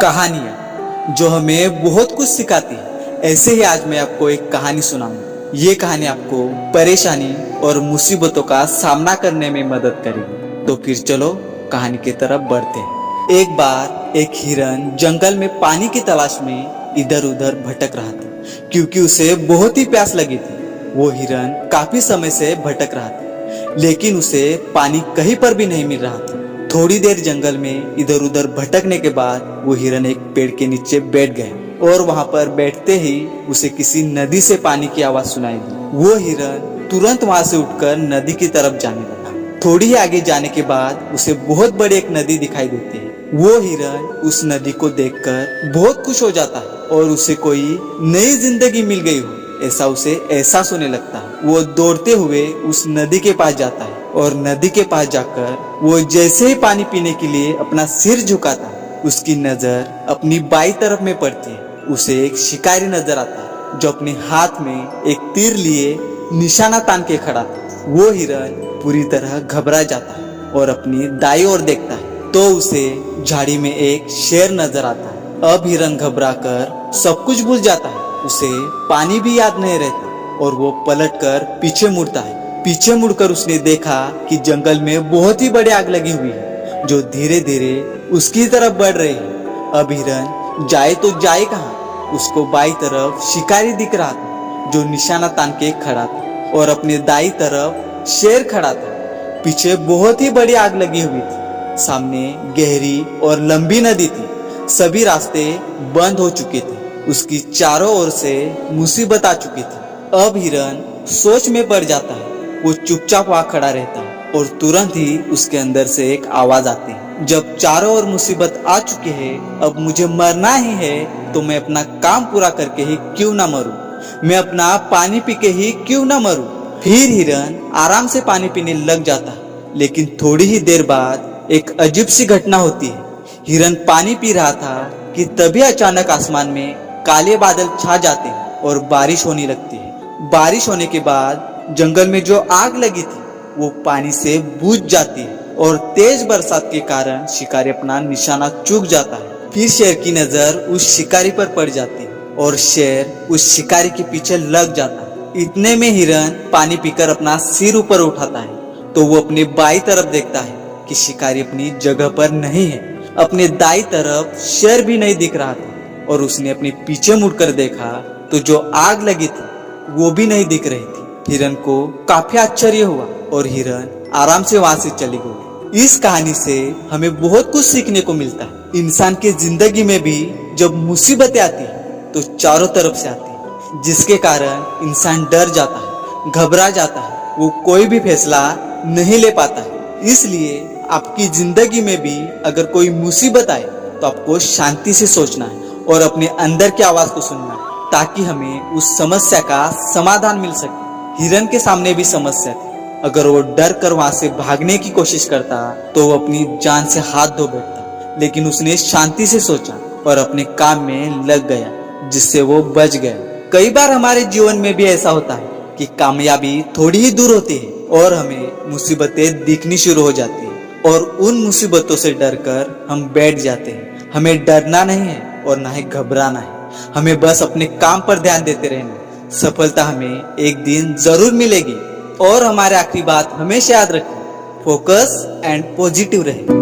कहानियाँ जो हमें बहुत कुछ सिखाती है। ऐसे ही आज मैं आपको एक कहानी सुनाऊंगा। ये कहानी आपको परेशानी और मुसीबतों का सामना करने में मदद करेगी। तो फिर चलो कहानी की तरफ बढ़ते हैं। एक बार एक हिरन जंगल में पानी की तलाश में इधर उधर भटक रहा था, क्योंकि उसे बहुत ही प्यास लगी थी। वो हिरन काफी समय से भटक रहा था, लेकिन उसे पानी कहीं पर भी नहीं मिल रहा था। थोड़ी देर जंगल में इधर उधर भटकने के बाद वो हिरन एक पेड़ के नीचे बैठ गया और वहां पर बैठते ही उसे किसी नदी से पानी की आवाज सुनाई दी। वो हिरन तुरंत वहां से उठकर नदी की तरफ जाने लगा। थोड़ी ही आगे जाने के बाद उसे बहुत बड़ी एक नदी दिखाई देती है। वो हिरन उस नदी को देखकर बहुत खुश हो जाता है और उसे कोई नई जिंदगी मिल गई हो ऐसा उसे एहसास होने लगता है। वो दौड़ते हुए उस नदी के पास जाता है और नदी के पास जाकर वो जैसे ही पानी पीने के लिए अपना सिर झुकाता है, उसकी नजर अपनी बाई तरफ में पड़ती है। उसे एक शिकारी नजर आता है जो अपने हाथ में एक तीर लिए निशाना तान के खड़ा था। वो हिरन पूरी तरह घबरा जाता है और अपनी दाईं ओर देखता है तो उसे झाड़ी में एक शेर नजर आता है। अब हिरन घबरा कर सब कुछ भूल जाता है। उसे पानी भी याद नहीं रहता और वो पलटकर पीछे मुड़ता है। पीछे मुड़कर उसने देखा कि जंगल में बहुत ही बड़ी आग लगी हुई है जो धीरे धीरे उसकी तरफ बढ़ रही है। अब हिरन जाए तो जाए कहाँ? उसको बाई तरफ शिकारी दिख रहा था जो निशाना तान के खड़ा था और अपने दाई तरफ शेर खड़ा था। पीछे बहुत ही बड़ी आग लगी हुई थी। सामने गहरी और लंबी नदी थी। सभी रास्ते बंद हो चुके थे। उसकी चारों ओर से मुसीबत आ चुकी थी। अब हिरन सोच में पड़ जाता है। वो चुपचाप वहां खड़ा रहता है और तुरंत ही उसके अंदर से एक आवाज आती है, जब चारों ओर मुसीबत आ चुकी है, अब मुझे मरना ही है तो मैं अपना काम पूरा करके ही क्यों ना मरूं, मैं अपना पानी पी के ही क्यों ना मरूं। फिर हिरन आराम से पानी पीने लग जाता है। लेकिन थोड़ी ही देर बाद एक अजीब सी घटना होती है। हिरन पानी पी रहा था कि तभी अचानक आसमान में काले बादल छा जाते हैं और बारिश होने लगती है। बारिश होने के बाद जंगल में जो आग लगी थी वो पानी से बुझ जाती है और तेज बरसात के कारण शिकारी अपना निशाना चूक जाता है। फिर शेर की नजर उस शिकारी पर पड़ जाती है और शेर उस शिकारी के पीछे लग जाता है। इतने में हिरन पानी पीकर अपना सिर ऊपर उठाता है तो वो अपने बाई तरफ देखता है कि शिकारी अपनी जगह पर नहीं है। अपने दाई तरफ शेर भी नहीं दिख रहा था और उसने अपने पीछे मुड़कर देखा तो जो आग लगी थी वो भी नहीं दिख रही थी। हिरन को काफी आश्चर्य हुआ और हिरन आराम से वहां से चली गई। इस कहानी से हमें बहुत कुछ सीखने को मिलता है। इंसान की जिंदगी में भी जब मुसीबतें आती है तो चारों तरफ से आती है, जिसके कारण इंसान डर जाता है, घबरा जाता है, वो कोई भी फैसला नहीं ले पाता है। इसलिए आपकी जिंदगी में भी अगर कोई मुसीबत आए तो आपको शांति से सोचना है और अपने अंदर की आवाज को सुनना है, ताकि हमें उस समस्या का समाधान मिल सके। हिरन के सामने भी समस्या थी। अगर वो डर कर वहां से भागने की कोशिश करता तो वो अपनी जान से हाथ धो बैठता, लेकिन उसने शांति से सोचा और अपने काम में लग गया, जिससे वो बच गया। कई बार हमारे जीवन में भी ऐसा होता है कि कामयाबी थोड़ी ही दूर होती है और हमें मुसीबतें दिखनी शुरू हो जाती है और उन मुसीबतों से डर कर हम बैठ जाते हैं। हमें डरना नहीं है और ना ही घबराना है, हमें बस अपने काम पर ध्यान देते रहना। सफलता हमें एक दिन जरूर मिलेगी। और हमारी आखिरी बात हमेशा याद रखें, फोकस एंड पॉजिटिव रहे।